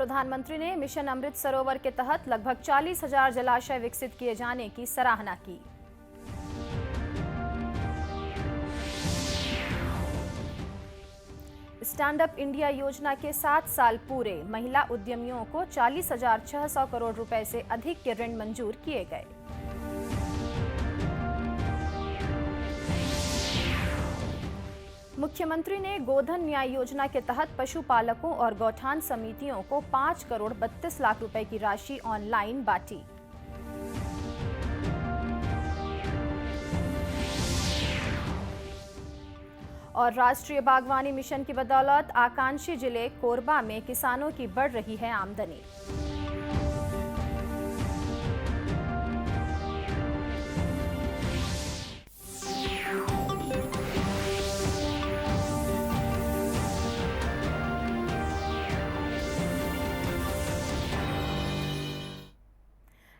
प्रधानमंत्री ने मिशन अमृत सरोवर के तहत लगभग 40,000 जलाशय विकसित किए जाने की सराहना की। स्टैंड अप इंडिया योजना के 7 साल पूरे, महिला उद्यमियों को 40,600 करोड़ रुपए से अधिक के ऋण मंजूर किए गए। मुख्यमंत्री ने गोधन न्याय योजना के तहत पशुपालकों और गौठान समितियों को 5 करोड़ 32 लाख रुपए की राशि ऑनलाइन बांटी। और राष्ट्रीय बागवानी मिशन की बदौलत आकांक्षी जिले कोरबा में किसानों की बढ़ रही है आमदनी।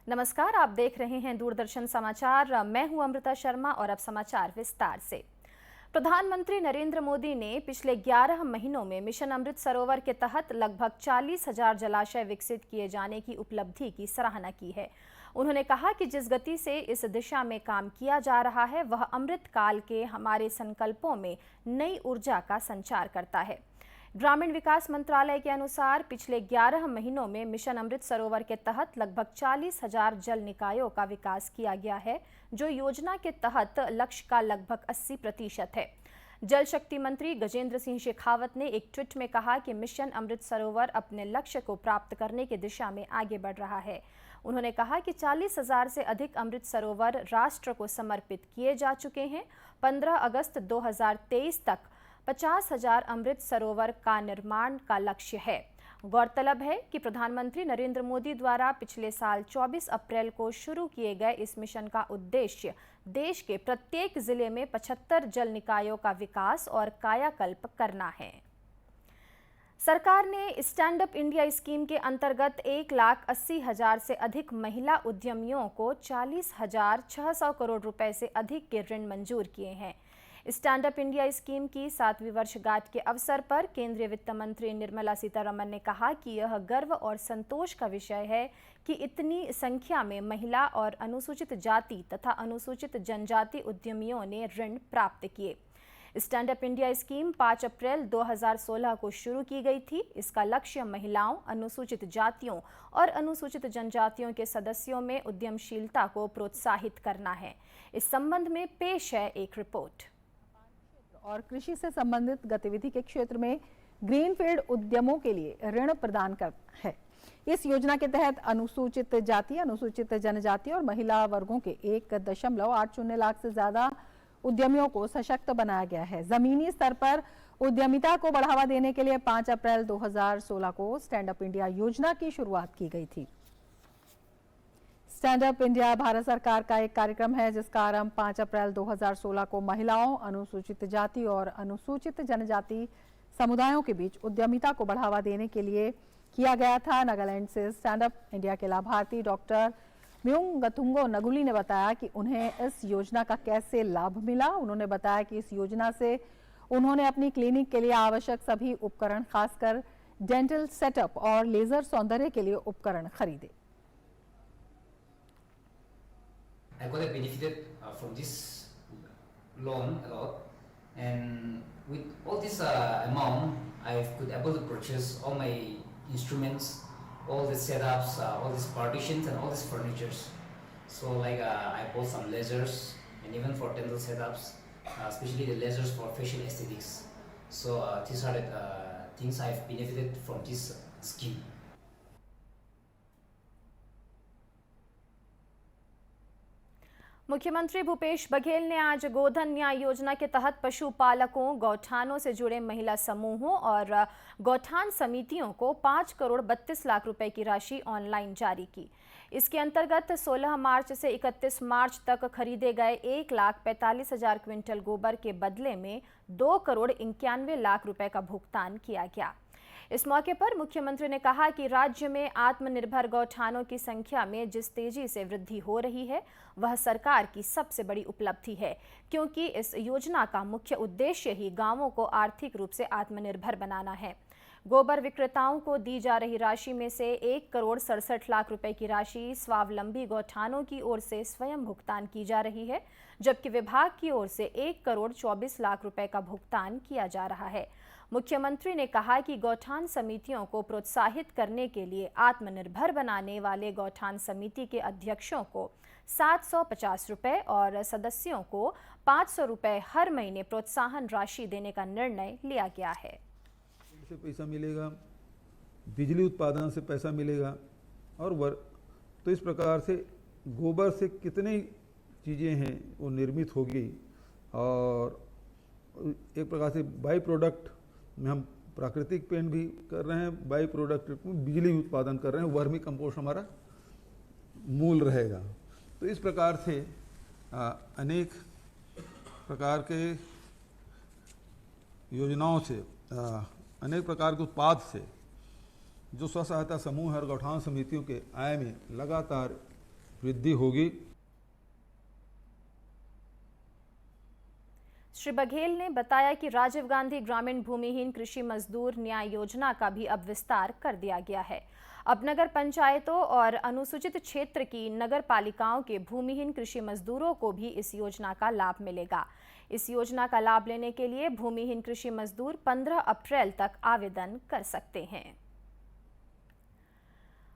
नमस्कार, आप देख रहे हैं दूरदर्शन समाचार। मैं हूं अमृता शर्मा और अब समाचार विस्तार से। प्रधानमंत्री नरेंद्र मोदी ने पिछले 11 महीनों में मिशन अमृत सरोवर के तहत लगभग 40,000 जलाशय विकसित किए जाने की उपलब्धि की सराहना की है। उन्होंने कहा कि जिस गति से इस दिशा में काम किया जा रहा है वह अमृत काल के हमारे संकल्पों में नई ऊर्जा का संचार करता है। ग्रामीण विकास मंत्रालय के अनुसार पिछले 11 महीनों में मिशन अमृत सरोवर के तहत लगभग 40,000 जल निकायों का विकास किया गया है, जो योजना के तहत लक्ष्य का लगभग 80% है। जल शक्ति मंत्री गजेंद्र सिंह शेखावत ने एक ट्वीट में कहा कि मिशन अमृत सरोवर अपने लक्ष्य को प्राप्त करने की दिशा में आगे बढ़ रहा है। उन्होंने कहा कि 40,000 से अधिक अमृत सरोवर राष्ट्र को समर्पित किए जा चुके हैं। 15 अगस्त 2023 तक 50,000 अमृत सरोवर का निर्माण का लक्ष्य है। गौरतलब है कि प्रधानमंत्री नरेंद्र मोदी द्वारा पिछले साल 24 अप्रैल को शुरू किए गए इस मिशन का उद्देश्य देश के प्रत्येक जिले में 75 जल निकायों का विकास और कायाकल्प करना है। सरकार ने स्टैंड अप इंडिया स्कीम के अंतर्गत 1,80,000 से अधिक महिला उद्यमियों को 40,600 करोड़ रुपए से अधिक के ऋण मंजूर किए हैं। स्टैंड अप इंडिया स्कीम की 7वीं वर्षगांठ के अवसर पर केंद्रीय वित्त मंत्री निर्मला सीतारमण ने कहा कि यह गर्व और संतोष का विषय है कि इतनी संख्या में महिला और अनुसूचित जाति तथा अनुसूचित जनजाति उद्यमियों ने ऋण प्राप्त किए। स्टैंड अप इंडिया स्कीम 5 अप्रैल 2016 को शुरू की गई थी। इसका लक्ष्य महिलाओं, अनुसूचित जातियों और अनुसूचित जनजातियों के सदस्यों में उद्यमशीलता को प्रोत्साहित करना है। इस संबंध में पेश है एक रिपोर्ट। और कृषि से संबंधित गतिविधि के क्षेत्र में ग्रीनफील्ड उद्यमों के लिए ऋण प्रदान करता है। इस योजना के तहत अनुसूचित जाति, अनुसूचित जनजाति और महिला वर्गों के 1.80 लाख से ज्यादा उद्यमियों को सशक्त बनाया गया है। जमीनी स्तर पर उद्यमिता को बढ़ावा देने के लिए 5 अप्रैल 2016 को स्टैंड अप इंडिया योजना की शुरुआत की गई थी। स्टैंड अप इंडिया भारत सरकार का एक कार्यक्रम है जिसका आरंभ 5 अप्रैल 2016 को महिलाओं, अनुसूचित जाति और अनुसूचित जनजाति समुदायों के बीच उद्यमिता को बढ़ावा देने के लिए किया गया था। नागालैंड से स्टैंड अप इंडिया के लाभार्थी डॉक्टर म्युंगथुंगो नगुली ने बताया कि उन्हें इस योजना का कैसे लाभ मिला। उन्होंने बताया कि इस योजना से उन्होंने अपनी क्लिनिक के लिए आवश्यक सभी उपकरण, खासकर डेंटल सेटअप और लेजर सौंदर्य के लिए उपकरण खरीदे। I got benefited from this loan a lot, and with all this amount, I could able to purchase all my instruments, all the setups, all these partitions, and all these furnitures. So, like I bought some lasers, and even for dental setups, especially the lasers for facial aesthetics. So these are the things I've benefited from this scheme. मुख्यमंत्री भूपेश बघेल ने आज गोधन न्याय योजना के तहत पशुपालकों, गौठानों से जुड़े महिला समूहों और गौठान समितियों को 5 करोड़ 32 लाख रुपए की राशि ऑनलाइन जारी की। इसके अंतर्गत 16 मार्च से 31 मार्च तक खरीदे गए 1,45,000 क्विंटल गोबर के बदले में 2 करोड़ 91 लाख रुपए का भुगतान किया गया। इस मौके पर मुख्यमंत्री ने कहा कि राज्य में आत्मनिर्भर गौठानों की संख्या में जिस तेजी से वृद्धि हो रही है वह सरकार की सबसे बड़ी उपलब्धि है, क्योंकि इस योजना का मुख्य उद्देश्य ही गांवों को आर्थिक रूप से आत्मनिर्भर बनाना है। गोबर विक्रेताओं को दी जा रही राशि में से 1,67,00,000 रुपए की राशि स्वावलंबी गौठानों की ओर से स्वयं भुगतान की जा रही है, जबकि विभाग की ओर से 1,24,00,000 रुपए का भुगतान किया जा रहा है। मुख्यमंत्री ने कहा कि गौठान समितियों को प्रोत्साहित करने के लिए आत्मनिर्भर बनाने वाले गौठान समिति के अध्यक्षों को 750 रुपए और सदस्यों को 500 रुपए हर महीने प्रोत्साहन राशि देने का निर्णय लिया गया है। से पैसा मिलेगा, बिजली उत्पादन से पैसा मिलेगा और तो इस प्रकार से गोबर से कितनी चीज़ें हैं वो निर्मित होगी और एक प्रकार से बाई प्रोडक्ट में हम प्राकृतिक पेंट भी कर रहे हैं, बाई प्रोडक्ट में बिजली उत्पादन कर रहे हैं, वर्मी कंपोस्ट हमारा मूल रहेगा। तो इस प्रकार से अनेक प्रकार के योजनाओं से अनेक प्रकार के उत्पाद से जो स्व सहायता समूह और गौठान समितियों के आय में लगातार वृद्धि होगी। श्री बघेल ने बताया कि राजीव गांधी ग्रामीण भूमिहीन कृषि मजदूर न्याय योजना का भी अब विस्तार कर दिया गया है। अब नगर पंचायतों और अनुसूचित क्षेत्र की नगर पालिकाओं के भूमिहीन कृषि मजदूरों को भी इस योजना का लाभ मिलेगा। इस योजना का लाभ लेने के लिए भूमिहीन कृषि मजदूर 15 अप्रैल तक आवेदन कर सकते हैं।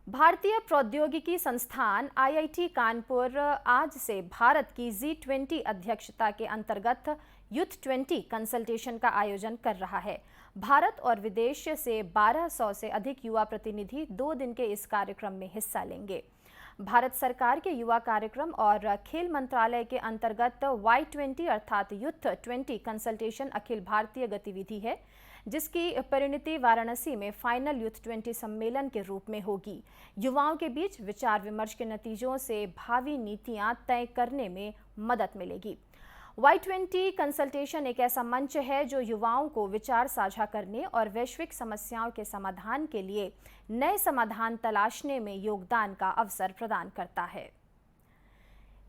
भारतीय प्रौद्योगिकी संस्थान IIT कानपुर आज से भारत की G20 अध्यक्षता के अंतर्गत यूथ 20 कंसल्टेशन का आयोजन कर रहा है। भारत और विदेश से 1200 से अधिक युवा प्रतिनिधि 2 दिन के इस कार्यक्रम में हिस्सा लेंगे। भारत सरकार के युवा कार्यक्रम और खेल मंत्रालय के अंतर्गत Y20 अर्थात यूथ 20 कंसल्टेशन अखिल भारतीय गतिविधि है, जिसकी परिणति वाराणसी में फाइनल यूथ 20 सम्मेलन के रूप में होगी। युवाओं के बीच विचार विमर्श के नतीजों से भावी नीतियां तय करने में मदद मिलेगी। Y20 कंसल्टेशन एक ऐसा मंच है जो युवाओं को विचार साझा करने और वैश्विक समस्याओं के समाधान के लिए नए समाधान तलाशने में योगदान का अवसर प्रदान करता है।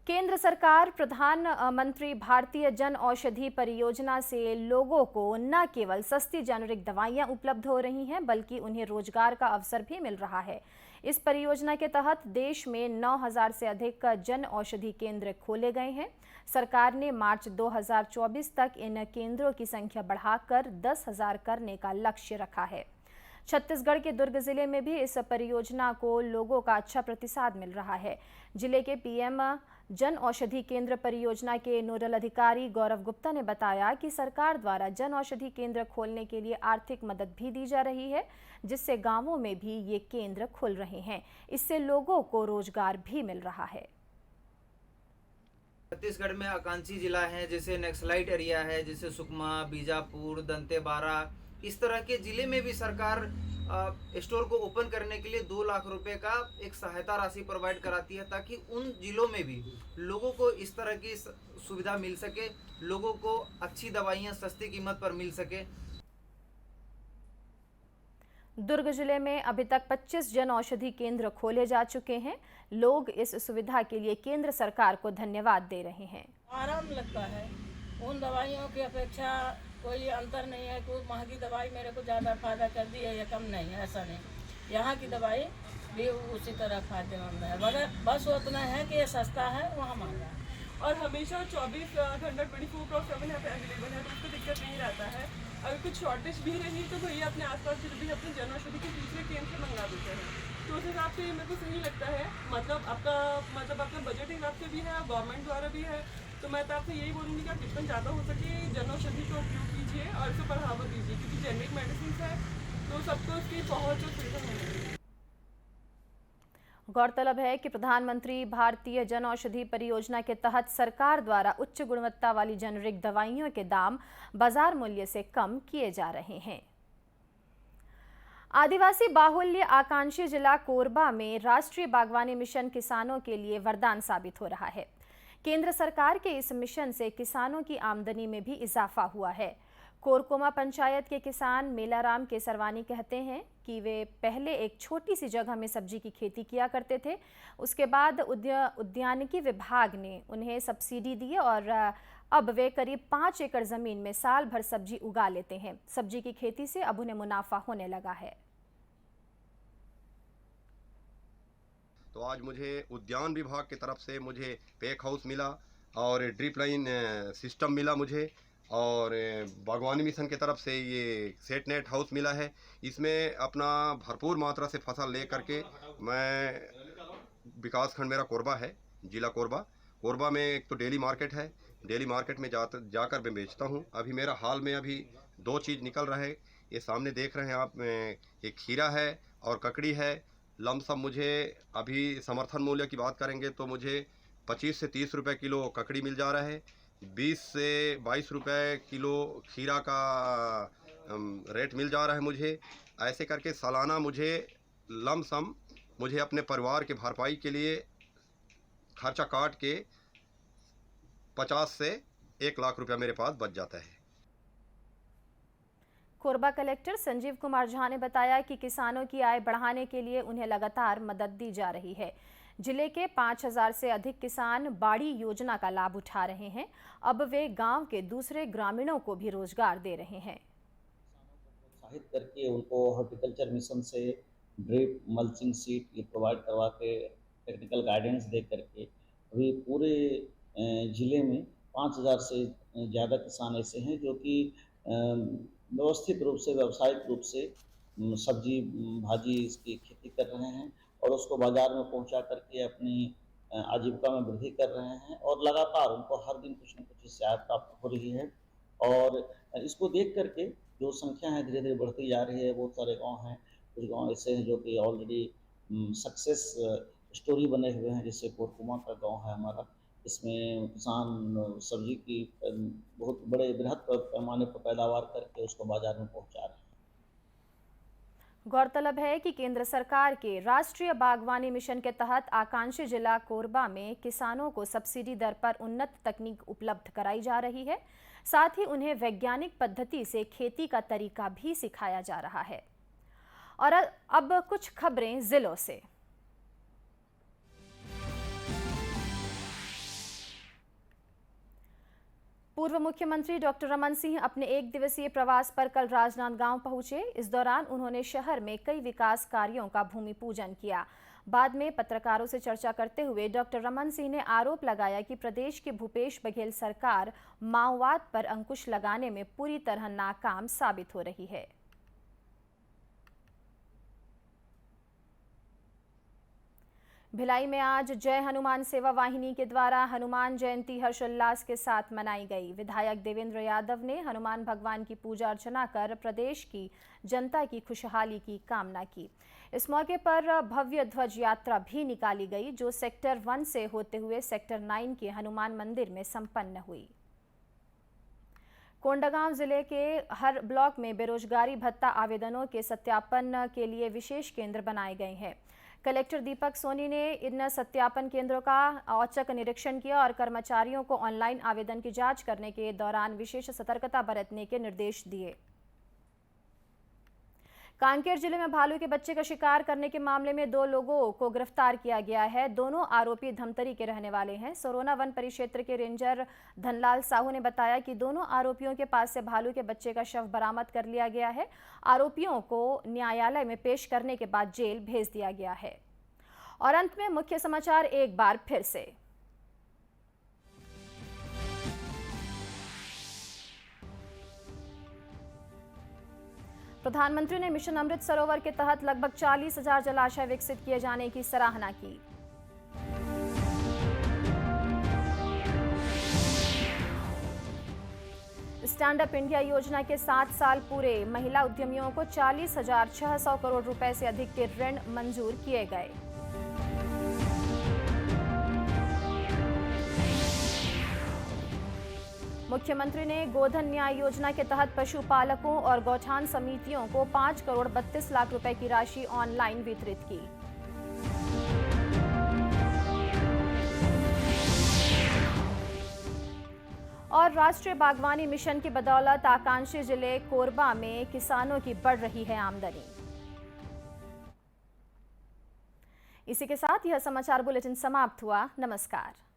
केंद्र सरकार प्रधानमंत्री भारतीय जन औषधि परियोजना से लोगों को न केवल सस्ती जेनेरिक दवाइयां उपलब्ध हो रही हैं, बल्कि उन्हें रोजगार का अवसर भी मिल रहा है। इस परियोजना के तहत देश में 9,000 से अधिक जन औषधि केंद्र खोले गए हैं। सरकार ने मार्च 2024 तक इन केंद्रों की संख्या बढ़ाकर 10,000 करने का लक्ष्य रखा है। छत्तीसगढ़ के दुर्ग जिले में भी इस परियोजना को लोगों का अच्छा प्रतिसाद मिल रहा है। जिले के PM जन औषधि केंद्र परियोजना के नोडल अधिकारी गौरव गुप्ता ने बताया कि सरकार द्वारा जन औषधि केंद्र खोलने के लिए आर्थिक मदद भी दी जा रही है, जिससे गांवों में भी ये केंद्र खुल रहे हैं। इससे लोगों को रोजगार भी मिल रहा है। छत्तीसगढ़ में आकांक्षी जिला है, जैसे नक्सलाइट एरिया है, जैसे सुकमा, बीजापुर, दंतेवाड़ा, इस तरह के जिले में भी सरकार स्टोर को ओपन करने के लिए 2 लाख रुपए का एक सहायता राशि प्रोवाइड कराती है, ताकि उन जिलों में भी लोगों को इस तरह की सुविधा मिल सके, लोगों को अच्छी दवाइयां सस्ती कीमत पर मिल सके। दुर्ग जिले में अभी तक 25 जन औषधि केंद्र खोले जा चुके हैं। लोग इस सुविधा के लिए केंद्र सरकार को धन्यवाद दे रहे हैं। आराम लगता है, उन दवाइयों की अपेक्षा कोई अंतर नहीं है। कोई महंगी दवाई मेरे को ज़्यादा फायदा कर दी है या कम नहीं है, ऐसा नहीं। यहाँ की दवाई भी उसी तरह फायदेमंद है, मगर बस उतना है कि ये सस्ता है, वहाँ महंगा है। और हमेशा 24 घंटा 24/7 यहाँ पे अवेलेबल है, तो उसको दिक्कत नहीं रहता है। अगर कुछ शॉर्टेज भी रही तो भैया अपने आसपास से भी अपने जन औषधि के दूसरे केंद्र से मंगा देते हैं, तो उस हिसाब से मेरे को सही लगता है। मतलब आपका बजट हिसाब से भी है, गवर्नमेंट द्वारा भी है, तो मैं तो आपसे यही बोलूँगी कि आप जितना ज़्यादा हो सके जन औषधि का उपयोग कीजिए और इसे बढ़ावा दीजिए, क्योंकि जेनरिक मेडिसिन है तो सबको उसकी पहुँच और सुविधा होनी चाहिए। गौरतलब है कि प्रधानमंत्री भारतीय जन औषधि परियोजना के तहत सरकार द्वारा उच्च गुणवत्ता वाली जेनेरिक दवाइयों के दाम बाजार मूल्य से कम किए जा रहे हैं। आदिवासी बाहुल्य आकांक्षी जिला कोरबा में राष्ट्रीय बागवानी मिशन किसानों के लिए वरदान साबित हो रहा है। केंद्र सरकार के इस मिशन से किसानों की आमदनी में भी इजाफा हुआ है। कोरकोमा पंचायत के किसान मेलाराम केसरवानी कहते हैं कि वे पहले एक छोटी सी जगह में सब्जी की खेती किया करते थे। उसके बाद उद्यानिकी विभाग ने उन्हें सब्सिडी दी और अब वे करीब 5 एकड़ जमीन में साल भर सब्जी उगा लेते हैं। सब्जी की खेती से अब उन्हें मुनाफा होने लगा है। तो आज मुझे उद्यान विभाग की तरफ से मुझे पैक हाउस मिला और ड्रिप लाइन सिस्टम मिला मुझे, और बागवानी मिशन की तरफ से ये सेट नेट हाउस मिला है। इसमें अपना भरपूर मात्रा से फसल ले करके मैं, विकास खंड मेरा कोरबा है, जिला कोरबा में एक तो डेली मार्केट है, डेली मार्केट में जाकर मैं बेचता हूँ। अभी मेरा हाल में अभी 2 चीज़ निकल रहा है। ये सामने देख रहे हैं आप, एक खीरा है और ककड़ी है। लमसम मुझे अभी समर्थन मूल्य की बात करेंगे तो मुझे 25 से 30 रुपए किलो ककड़ी मिल जा रहा है, 20 से 22 रुपए किलो खीरा का रेट मिल जा रहा है मुझे। ऐसे करके सालाना मुझे लमसम मुझे अपने परिवार के भरपाई के लिए खर्चा काट के 50 से 1 लाख रुपया मेरे पास बच जाता है। कोरबा कलेक्टर संजीव कुमार झा ने बताया कि किसानों की आय बढ़ाने के लिए उन्हें लगातार मदद दी जा रही है। जिले के 5000 से अधिक किसान बाड़ी योजना का लाभ उठा रहे हैं। अब वे गांव के दूसरे ग्रामीणों को भी रोजगार दे रहे हैं। प्रोत्साहित करके उनको हॉर्टिकल्चर मिशन से ड्रिप मल्चिंग सीट ये प्रोवाइड करवा के टेक्निकल गाइडेंस दे करके अभी पूरे ज़िले में 5000 से ज़्यादा किसान ऐसे हैं जो कि व्यवस्थित रूप से, व्यावसायिक रूप से सब्जी भाजी इसकी खेती कर रहे हैं और उसको बाज़ार में पहुंचा करके अपनी आजीविका में वृद्धि कर रहे हैं। और लगातार उनको हर दिन कुछ न कुछ इससे आय प्राप्त हो रही है। और इसको देख करके जो संख्या है धीरे धीरे बढ़ती जा रही है। बहुत सारे गांव हैं, कुछ गांव ऐसे हैं जो कि ऑलरेडी सक्सेस स्टोरी बने हुए हैं। जैसे कोरकुमा का गांव है हमारा, इसमें किसान सब्जी की बहुत बड़े बृहद पैमाने पर पैदावार करके उसको बाजार में पहुंचा रहे हैं। गौरतलब है कि केंद्र सरकार के राष्ट्रीय बागवानी मिशन के तहत आकांक्षी जिला कोरबा में किसानों को सब्सिडी दर पर उन्नत तकनीक उपलब्ध कराई जा रही है। साथ ही उन्हें वैज्ञानिक पद्धति से खेती का तरीका भी सिखाया जा रहा है। और अब कुछ खबरें जिलों से। पूर्व मुख्यमंत्री डॉक्टर रमन सिंह अपने 1 दिवसीय प्रवास पर कल राजनांदगांव पहुंचे। इस दौरान उन्होंने शहर में कई विकास कार्यों का भूमि पूजन किया। बाद में पत्रकारों से चर्चा करते हुए डॉक्टर रमन सिंह ने आरोप लगाया कि प्रदेश की भूपेश बघेल सरकार माओवाद पर अंकुश लगाने में पूरी तरह नाकाम साबित हो रही है। भिलाई में आज जय हनुमान सेवा वाहिनी के द्वारा हनुमान जयंती हर्षोल्लास के साथ मनाई गई। विधायक देवेंद्र यादव ने हनुमान भगवान की पूजा अर्चना कर प्रदेश की जनता की खुशहाली की कामना की। इस मौके पर भव्य ध्वज यात्रा भी निकाली गई, जो सेक्टर 1 से होते हुए सेक्टर 9 के हनुमान मंदिर में संपन्न हुई। कोंडागांव जिले के हर ब्लॉक में बेरोजगारी भत्ता आवेदनों के सत्यापन के लिए विशेष केंद्र बनाए गए हैं। कलेक्टर दीपक सोनी ने इन सत्यापन केंद्रों का औचक निरीक्षण किया और कर्मचारियों को ऑनलाइन आवेदन की जांच करने के दौरान विशेष सतर्कता बरतने के निर्देश दिए। कांकेर जिले में भालू के बच्चे का शिकार करने के मामले में 2 लोगों को गिरफ्तार किया गया है। दोनों आरोपी धमतरी के रहने वाले हैं। सरोना वन परिक्षेत्र के रेंजर धनलाल साहू ने बताया कि दोनों आरोपियों के पास से भालू के बच्चे का शव बरामद कर लिया गया है। आरोपियों को न्यायालय में पेश करने के बाद जेल भेज दिया गया है। और अंत में मुख्य समाचार एक बार फिर से। प्रधानमंत्री ने मिशन अमृत सरोवर के तहत लगभग 40,000 जलाशय विकसित किए जाने की सराहना की। स्टैंड अप इंडिया योजना के 7 साल पूरे, महिला उद्यमियों को 40,600 करोड़ रुपए से अधिक के ऋण मंजूर किए गए। मुख्यमंत्री ने गोधन न्याय योजना के तहत पशुपालकों और गौठान समितियों को 5 करोड़ 32 लाख रुपए की राशि ऑनलाइन वितरित की। और राष्ट्रीय बागवानी मिशन की बदौलत आकांक्षी जिले कोरबा में किसानों की बढ़ रही है आमदनी। इसी के साथ यह समाचार बुलेटिन समाप्त हुआ। नमस्कार।